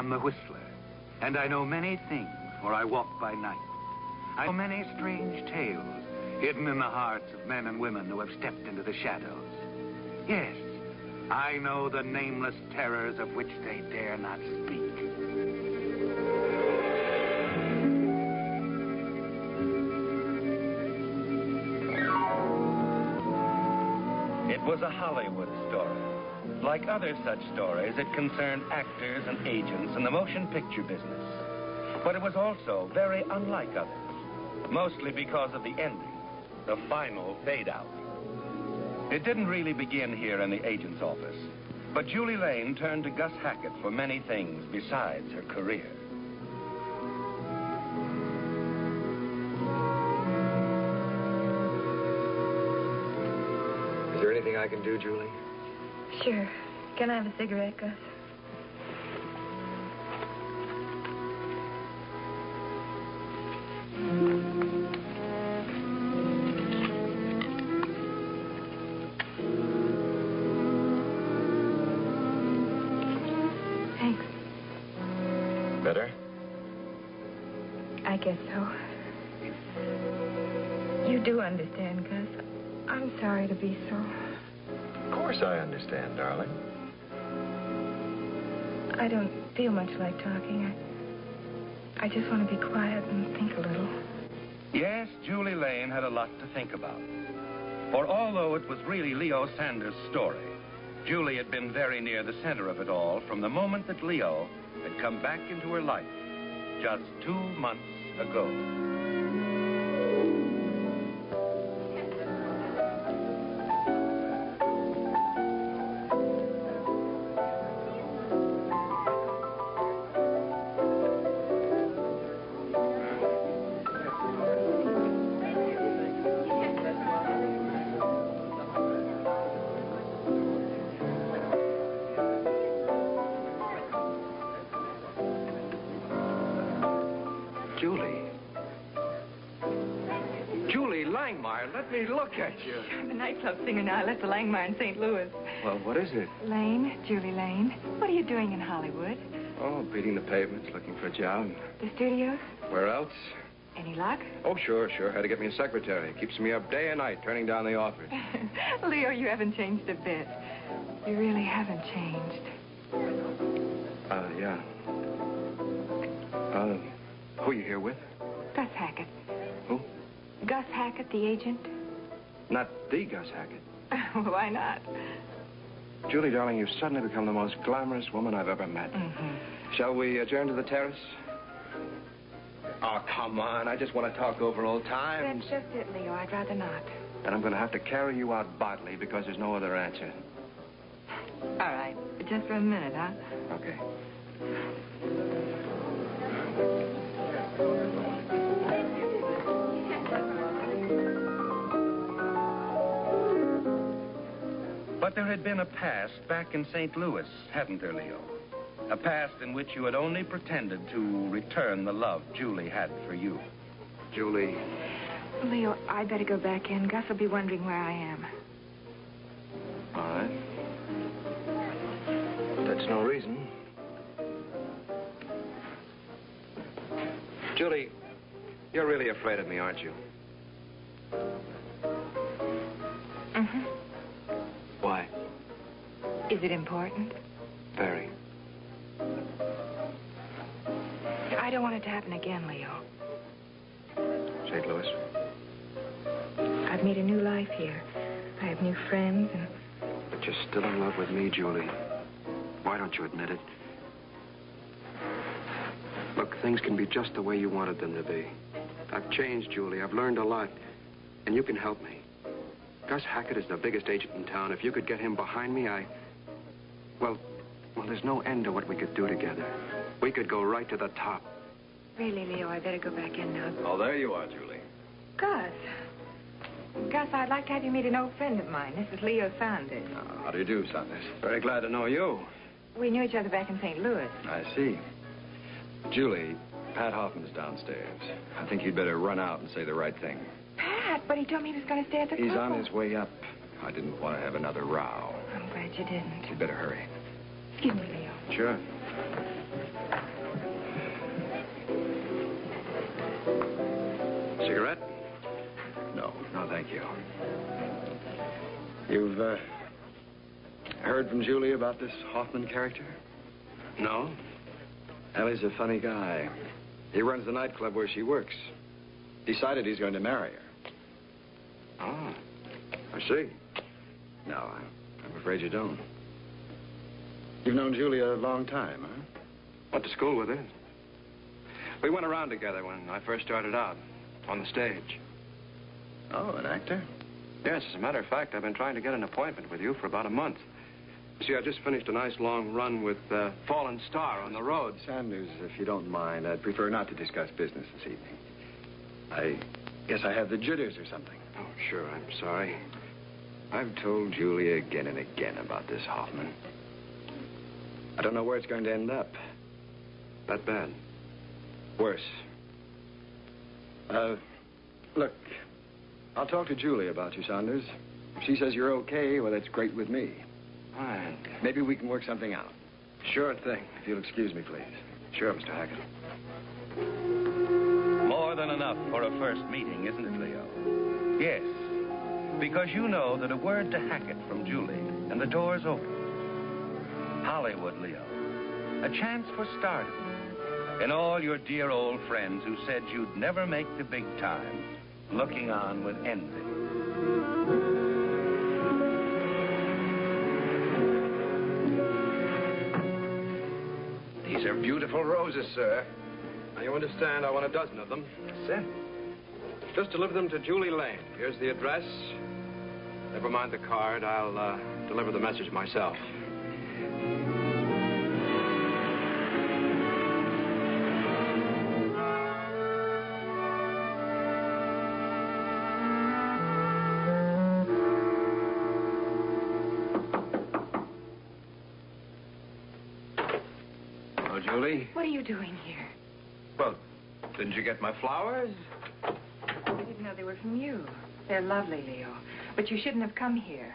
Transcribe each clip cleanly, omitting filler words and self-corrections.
am the Whistler, and I know many things, for I walk by night. I know many strange tales hidden in the hearts of men and women who have stepped into the shadows. Yes, I know the nameless terrors of which they dare not speak. It was a Hollywood story. Like other such stories, it concerned actors and agents in the motion picture business. But it was also very unlike others, mostly because of the ending, the final fade-out. It didn't really begin here in the agent's office, but Julie Lane turned to Gus Hackett for many things besides her career. Is there anything I can do, Julie? Sure. Can I have a cigarette, Gus? Thanks. Better? I guess so. You do understand, Gus. I'm sorry to be so... Of course I understand, darling. I don't feel much like talking. I just want to be quiet and think a little. Yes, Julie Lane had a lot to think about. For although it was really Leo Sanders' story, Julie had been very near the center of it all from the moment that Leo had come back into her life just 2 months ago. Let me look at you. I'm a nightclub singer now. I left the Langmire in St. Louis. Well, what is it? Lane, Julie Lane. What are you doing in Hollywood? Oh, beating the pavements, looking for a job. The studios? Where else? Any luck? Oh, sure. Had to get me a secretary. Keeps me up day and night, turning down the offers. Leo, you haven't changed a bit. You really haven't changed. Yeah. Who are you here with? Gus Hackett. Who? Gus Hackett, the agent. Not the Gus Hackett. Why not? Julie, darling, you've suddenly become the most glamorous woman I've ever met. Mm-hmm. Shall we adjourn to the terrace? Oh, come on. I just want to talk over old times. That's just it, Leo. I'd rather not. Then I'm going to have to carry you out bodily because there's no other answer. All right. Just for a minute, huh? Okay. But there had been a past back in St. Louis, hadn't there, Leo? A past in which you had only pretended to return the love Julie had for you. Julie. Leo, I better go back in. Gus will be wondering where I am. All right. That's no reason. Julie, you're really afraid of me, aren't you? Mm-hmm. Why? Is it important? Very. I don't want it to happen again, Leo. St. Louis? I've made a new life here. I have new friends and... But you're still in love with me, Julie. Why don't you admit it? Look, things can be just the way you wanted them to be. I've changed, Julie. I've learned a lot. And you can help me. Gus Hackett is the biggest agent in town. If you could get him behind me, Well, there's no end to what we could do together. We could go right to the top. Really, Leo, I better go back in now. Oh, there you are, Julie. Gus. Gus, I'd like to have you meet an old friend of mine. This is Leo Sanders. How do you do, Sanders? Very glad to know you. We knew each other back in St. Louis. I see. Julie, Pat Hoffman's downstairs. I think you'd better run out and say the right thing. Pat, but he told me he was going to stay at the club. He's on his way up. I didn't want to have another row. I'm glad you didn't. You'd better hurry. Excuse me, Leo. Sure. Cigarette? No, thank you. You've, heard from Julie about this Hoffman character? No. Ellie's a funny guy. He runs the nightclub where she works. Decided he's going to marry her. Oh, I see. No, I'm afraid you don't. You've known Julie a long time, huh? Went to school with her. We went around together when I first started out, on the stage. Oh, an actor? Yes, as a matter of fact, I've been trying to get an appointment with you for about a month. You see, I just finished a nice long run with Fallen Star on the road. Sanders, if you don't mind, I'd prefer not to discuss business this evening. I guess I have the jitters or something. Oh, sure, I'm sorry. I've told Julie again and again about this Hoffman. I don't know where it's going to end up. That bad? Worse. Look, I'll talk to Julie about you, Saunders. If she says you're okay, well, that's great with me. All right. Maybe we can work something out. Sure thing. If you'll excuse me, please. Sure, Mr. Hackett. More than enough for a first meeting, isn't it, Leo? Yes, because you know that a word to Hackett from Julie, and the door's open. Hollywood, Leo. A chance for stardom. And all your dear old friends who said you'd never make the big time, looking on with envy. These are beautiful roses, sir. Now, you understand, I want a dozen of them. Sir? Just deliver them to Julie Lane. Here's the address. Never mind the card. I'll deliver the message myself. Hello, Julie. What are you doing here? Well, didn't you get my flowers? I didn't know they were from you. They're lovely, Leo. But you shouldn't have come here.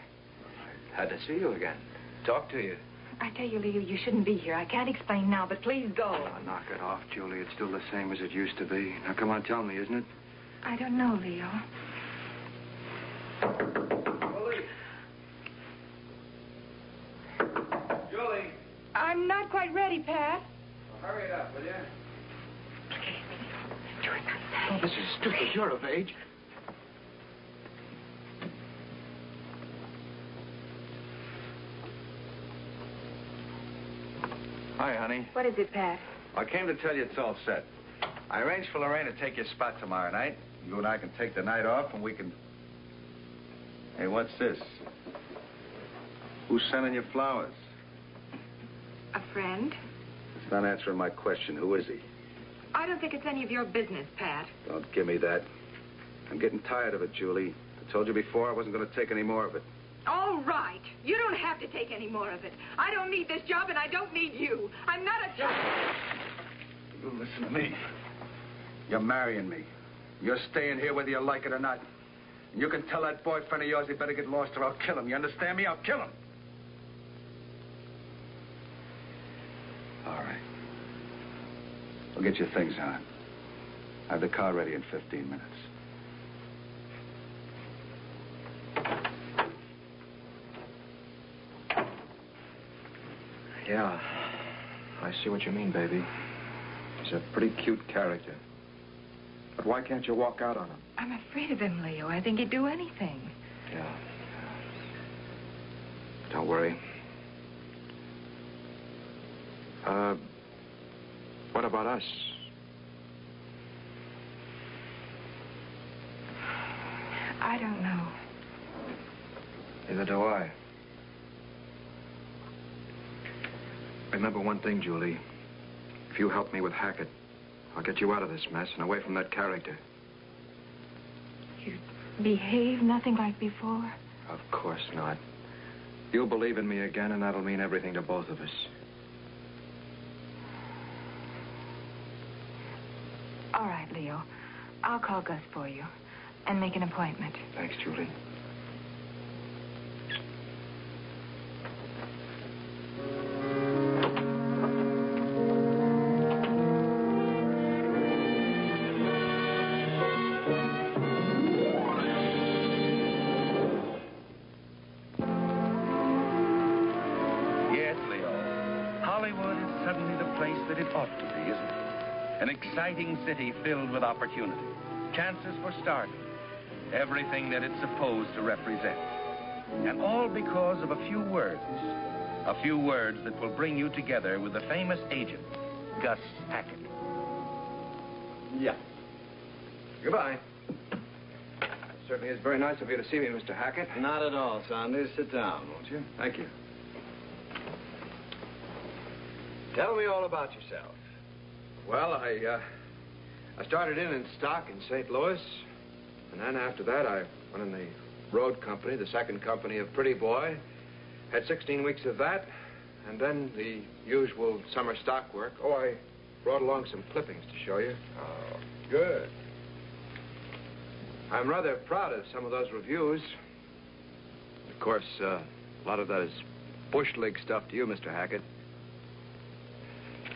I had to see you again. Talk to you. I tell you, Leo, you shouldn't be here. I can't explain now, but please go. Oh, knock it off, Julie. It's still the same as it used to be. Now, come on, tell me, isn't it? I don't know, Leo. Julie! I'm not quite ready, Pat. Well, hurry it up, will you? Please, Leo. Do it not Oh, this is stupid. You're of age. Hi, honey. What is it, Pat? I came to tell you it's all set. I arranged for Lorraine to take your spot tomorrow night. You and I can take the night off and we can... Hey, what's this? Who's sending you flowers? A friend? It's not answering my question. Who is he? I don't think it's any of your business, Pat. Don't give me that. I'm getting tired of it, Julie. I told you before I wasn't going to take any more of it. All right. You don't have to take any more of it. I don't need this job, and I don't need you. I'm not a... You listen to me. You're marrying me. You're staying here whether you like it or not. And you can tell that boyfriend of yours he better get lost or I'll kill him. You understand me? I'll kill him. All right. We'll get your things on. I have the car ready in 15 minutes. Yeah, I see what you mean, baby. He's a pretty cute character. But why can't you walk out on him? I'm afraid of him, Leo. I think he'd do anything. Yeah. Don't worry. What about us? I don't know. Neither do I. Remember one thing, Julie. If you help me with Hackett, I'll get you out of this mess and away from that character. You behave nothing like before? Of course not. You'll believe in me again, and that'll mean everything to both of us. All right, Leo. I'll call Gus for you and make an appointment. Thanks, Julie. place that it ought to be, isn't it? An exciting city filled with opportunity, chances for starting, everything that it's supposed to represent. And all because of a few words that will bring you together with the famous agent, Gus Hackett. Yeah. Goodbye. Certainly is very nice of you to see me, Mr. Hackett. Not at all, Saunders. Sit down, won't you? Thank you. Tell me all about yourself. Well, I started in stock in St. Louis, and then after that, I went in the road company, the second company of Pretty Boy. Had 16 weeks of that, and then the usual summer stock work. Oh, I brought along some clippings to show you. Oh, good. I'm rather proud of some of those reviews. Of course, a lot of that is bush league stuff to you, Mr. Hackett.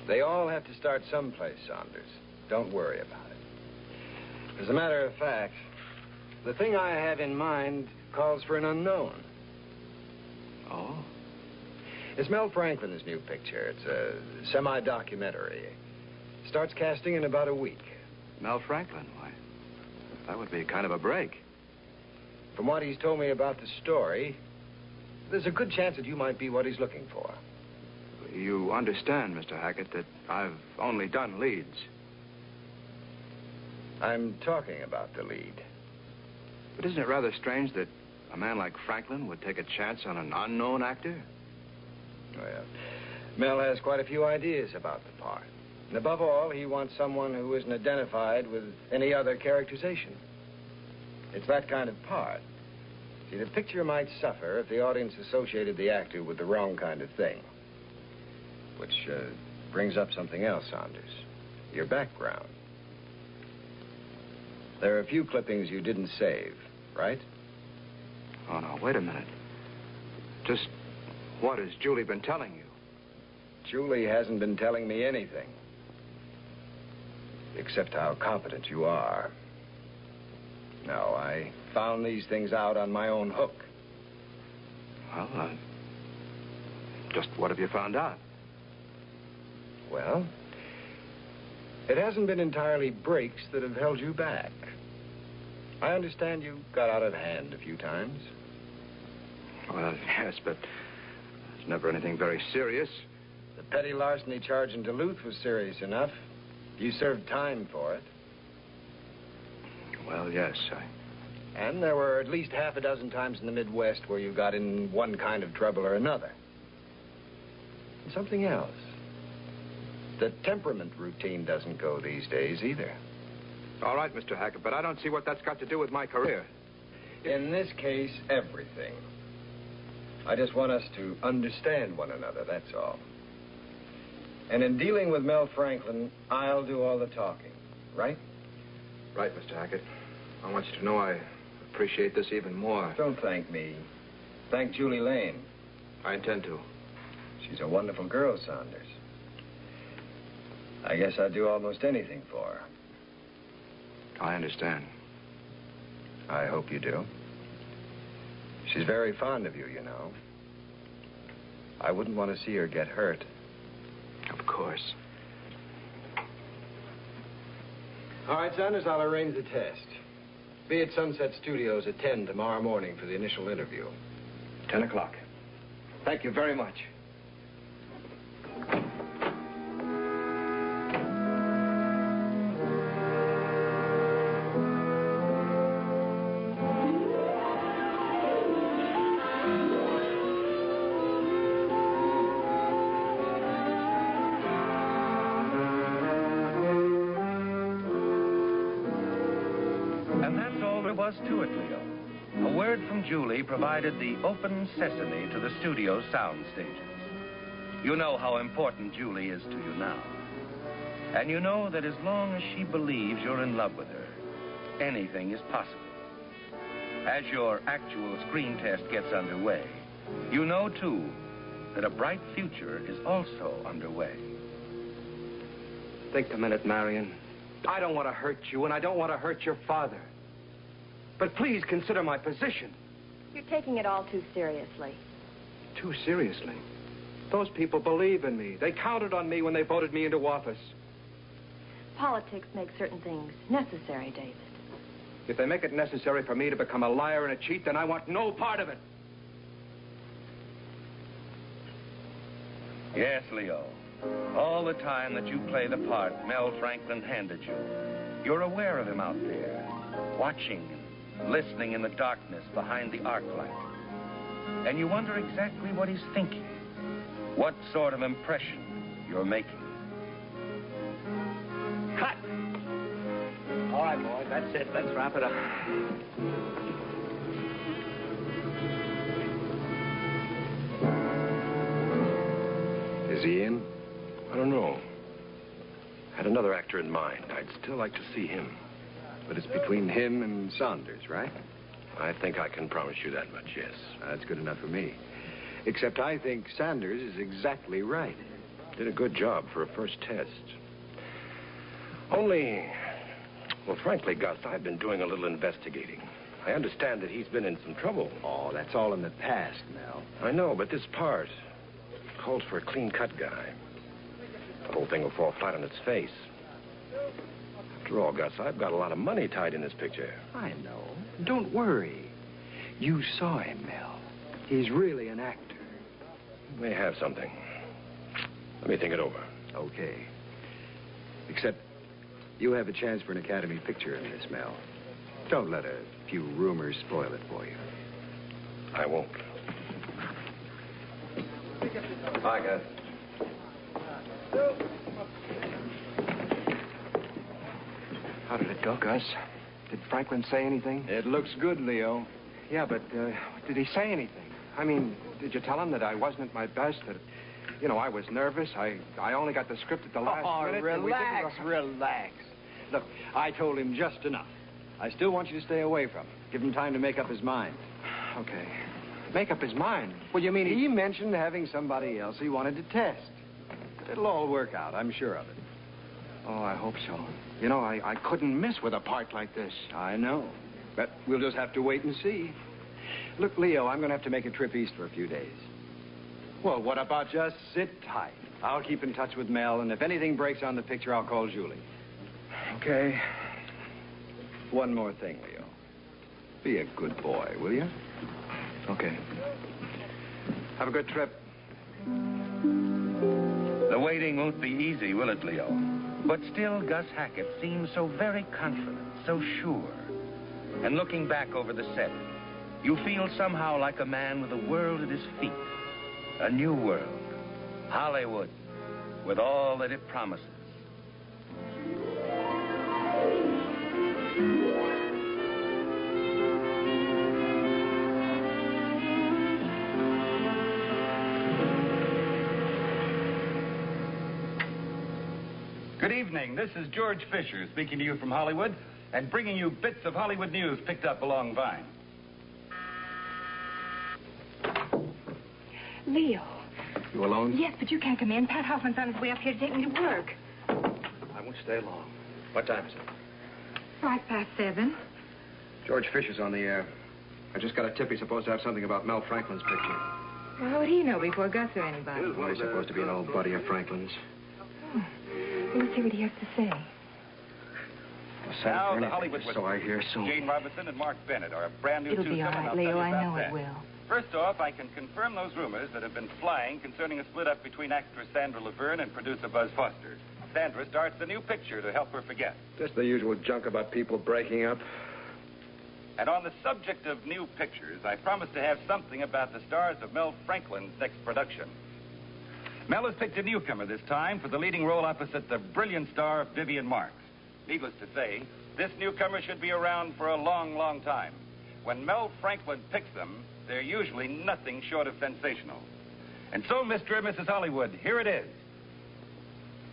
They all have to start someplace, Saunders. Don't worry about it. As a matter of fact, the thing I have in mind calls for an unknown. Oh? It's Mel Franklin's new picture. It's a semi-documentary. Starts casting in about a week. Mel Franklin? Why, that would be kind of a break. From what he's told me about the story, there's a good chance that you might be what he's looking for. You understand, Mr. Hackett, that I've only done leads. I'm talking about the lead. But isn't it rather strange that a man like Franklin would take a chance on an unknown actor? Well, Mel has quite a few ideas about the part. And above all, he wants someone who isn't identified with any other characterization. It's that kind of part. See, the picture might suffer if the audience associated the actor with the wrong kind of thing. Which brings up something else, Saunders. Your background. There are a few clippings you didn't save, right? Oh, no, wait a minute. Just what has Julie been telling you? Julie hasn't been telling me anything. Except how competent you are. No, I found these things out on my own hook. Well, just what have you found out? Well, it hasn't been entirely breaks that have held you back. I understand you got out of hand a few times. Well, yes, but it's never anything very serious. The petty larceny charge in Duluth was serious enough. You served time for it. Well, yes, And there were at least half a dozen times in the Midwest where you got in one kind of trouble or another. And something else. The temperament routine doesn't go these days either. All right, Mr. Hackett, but I don't see what that's got to do with my career. In this case, everything. I just want us to understand one another, that's all. And in dealing with Mel Franklin, I'll do all the talking, right? Right, Mr. Hackett. I want you to know I appreciate this even more. Don't thank me. Thank Julie Lane. I intend to. She's a wonderful girl, Saunders. I guess I'd do almost anything for her. I understand. I hope you do. She's very fond of you, you know. I wouldn't want to see her get hurt. Of course. All right, Saunders, I'll arrange the test. Be at Sunset Studios at 10 tomorrow morning for the initial interview. 10 o'clock. Thank you very much. To it, Leo. A word from Julie provided the open sesame to the studio's sound stages. You know how important Julie is to you now. And you know that as long as she believes you're in love with her, anything is possible. As your actual screen test gets underway, you know, too, that a bright future is also underway. Think a minute, Marion. I don't want to hurt you, and I don't want to hurt your father. But please consider my position. You're taking it all too seriously. Too seriously? Those people believe in me. They counted on me when they voted me into office. Politics makes certain things necessary, David. If they make it necessary for me to become a liar and a cheat, then I want no part of it. Yes, Leo. All the time that you play the part Mel Franklin handed you, you're aware of him out there, watching and listening in the darkness behind the arc light. And you wonder exactly what he's thinking, what sort of impression you're making. Cut! All right, boys, that's it. Let's wrap it up. Is he in? I don't know. Had another actor in mind. I'd still like to see him. But it's between him and Saunders, right? I think I can promise you that much, yes. That's good enough for me. Except I think Sanders is exactly right. Did a good job for a first test. Only, well, frankly, Gus, I've been doing a little investigating. I understand that he's been in some trouble. Oh, that's all in the past, Mel. I know, but this part calls for a clean-cut guy. The whole thing will fall flat on its face. After all, Gus, I've got a lot of money tied in this picture. I know. Don't worry. You saw him, Mel. He's really an actor. You may have something. Let me think it over. Okay. Except you have a chance for an Academy picture in this, Mel. Don't let a few rumors spoil it for you. I won't. Bye, Gus. How did it go, Gus? Did Franklin say anything? It looks good, Leo. Yeah, but did he say anything? I mean, did you tell him that I wasn't at my best, that, you know, I was nervous? I only got the script at the last minute. Relax. Look, I told him just enough. I still want you to stay away from him. Give him time to make up his mind. Okay. Make up his mind? Well, you mean He mentioned having somebody else he wanted to test. It'll all work out, I'm sure of it. Oh, I hope so. You know, I couldn't miss with a part like this. I know. But we'll just have to wait and see. Look, Leo, I'm going to have to make a trip east for a few days. Well, what about... Just sit tight. I'll keep in touch with Mel, and if anything breaks on the picture, I'll call Julie. Okay. One more thing, Leo. Be a good boy, will you? Okay. Have a good trip. The waiting won't be easy, will it, Leo? But still, Gus Hackett seems so very confident, so sure. And looking back over the set, you feel somehow like a man with a world at his feet. A new world. Hollywood, with all that it promises. Good evening. This is George Fisher speaking to you from Hollywood and bringing you bits of Hollywood news picked up along Vine. Leo. You alone? Yes, but you can't come in. Pat Hoffman's on his way up here to take me to work. I won't stay long. What time is it? 7:05. George Fisher's on the air. I just got a tip he's supposed to have something about Mel Franklin's picture. Well, how would he know before Gus or anybody? Well, he's supposed to be an old buddy of Franklin's. Oh. Well, let's see what he has to say. Now, the Hollywood So I hear so. Jane Robinson and Mark Bennett are a brand new It'll be all right, Leo. I know it will. First off, I can confirm those rumors that have been flying concerning a split-up between actress Sandra Laverne and producer Buzz Foster. Sandra starts a new picture to help her forget. Just the usual junk about people breaking up. And on the subject of new pictures, I promised to have something about the stars of Mel Franklin's next production. Mel has picked a newcomer this time for the leading role opposite the brilliant star Vivian Marks. Needless to say, this newcomer should be around for a long, long time. When Mel Franklin picks them, they're usually nothing short of sensational. And so, Mr. and Mrs. Hollywood, here it is.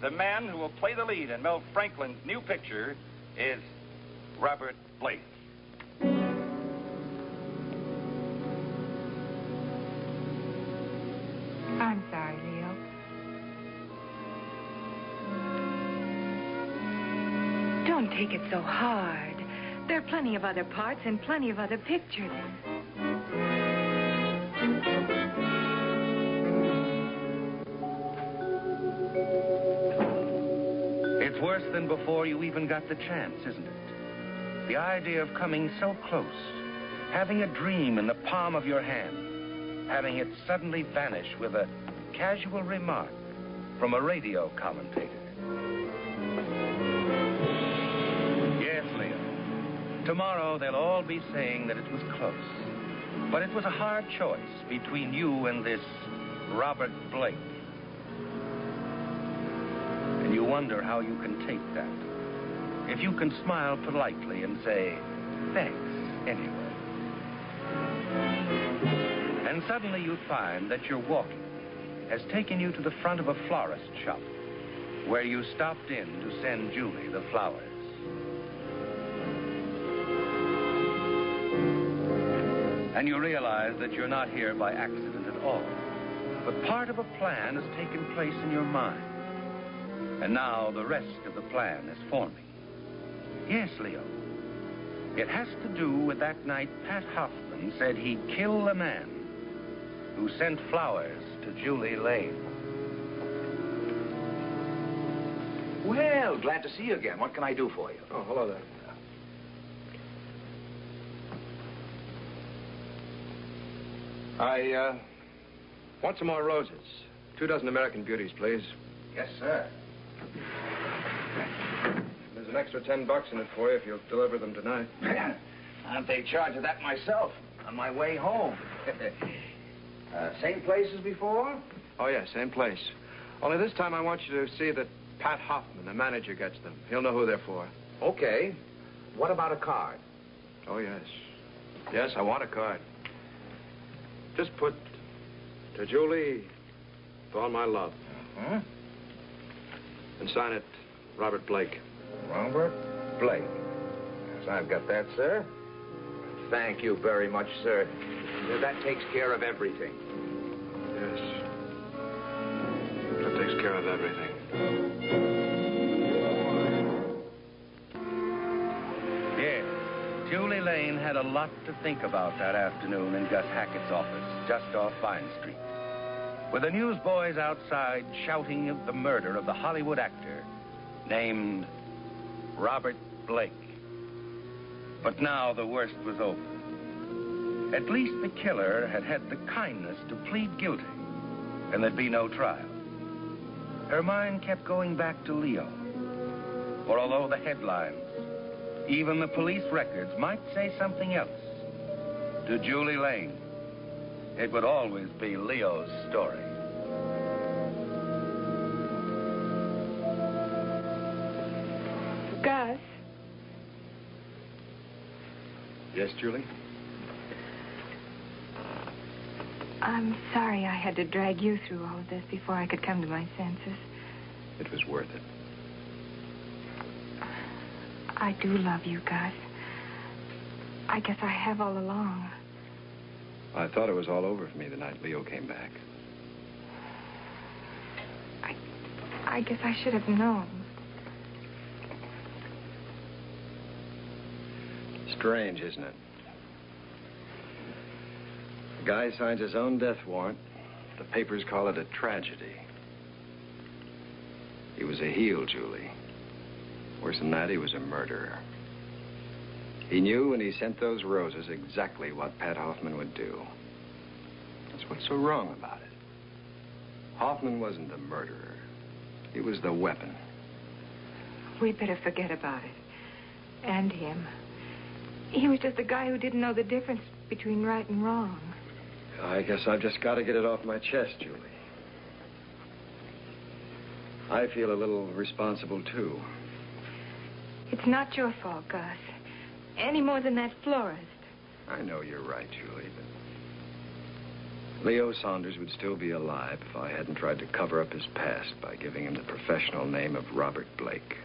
The man who will play the lead in Mel Franklin's new picture is Robert Blake. I'm sorry, Leo. Don't take it so hard. There are plenty of other parts and plenty of other pictures. It's worse than before you even got the chance, isn't it? The idea of coming so close, having a dream in the palm of your hand, having it suddenly vanish with a casual remark from a radio commentator. Yes, Leo. Tomorrow they'll all be saying that it was close. But it was a hard choice between you and this Robert Blake. And you wonder how you can take that. If you can smile politely and say, thanks, anyway. And suddenly you find that your walking has taken you to the front of a florist shop where you stopped in to send Julie the flowers. And you realize that you're not here by accident at all, but part of a plan has taken place in your mind. And now the rest of the plan is forming. Yes, Leo. It has to do with that night Pat Hoffman said he'd kill the man who sent flowers to Julie Lane. Well, glad to see you again. What can I do for you? Oh, hello there. I want some more roses. 2 dozen American Beauties, please. Yes, sir. There's an extra $10 in it for you if you'll deliver them tonight. I'll take charge of that myself on my way home. Same place as before? Oh, yeah, same place. Only this time I want you to see that Pat Hoffman, the manager, gets them. He'll know who they're for. Okay. What about a card? Oh, yes. Yes, I want a card. Just put, to Julie, with all my love. Uh-huh. And sign it, Robert Blake. Robert Blake. Yes, I've got that, sir. Thank you very much, sir. That takes care of everything. Yes. That takes care of everything. Yes, Julie Lane had a lot to think about that afternoon in Gus Hackett's office, just off Vine Street. With the newsboys outside shouting of the murder of the Hollywood actor named Robert Blake. But now the worst was over. At least the killer had had the kindness to plead guilty, and there'd be no trial. Her mind kept going back to Leo. For although the headlines, even the police records, might say something else, to Julie Lane, it would always be Leo's story. Gus? Yes, Julie? I'm sorry I had to drag you through all of this before I could come to my senses. It was worth it. I do love you, Gus. I guess I have all along. I thought it was all over for me the night Leo came back. I guess I should have known. Strange, isn't it? The guy signs his own death warrant. The papers call it a tragedy. He was a heel, Julie. Worse than that, he was a murderer. He knew when he sent those roses exactly what Pat Hoffman would do. That's what's so wrong about it. Hoffman wasn't the murderer. He was the weapon. We better forget about it. And him. He was just a guy who didn't know the difference between right and wrong. I guess I've just got to get it off my chest, Julie. I feel a little responsible, too. It's not your fault, Gus. Any more than that florist. I know you're right, Julie, but Leo Saunders would still be alive if I hadn't tried to cover up his past by giving him the professional name of Robert Blake.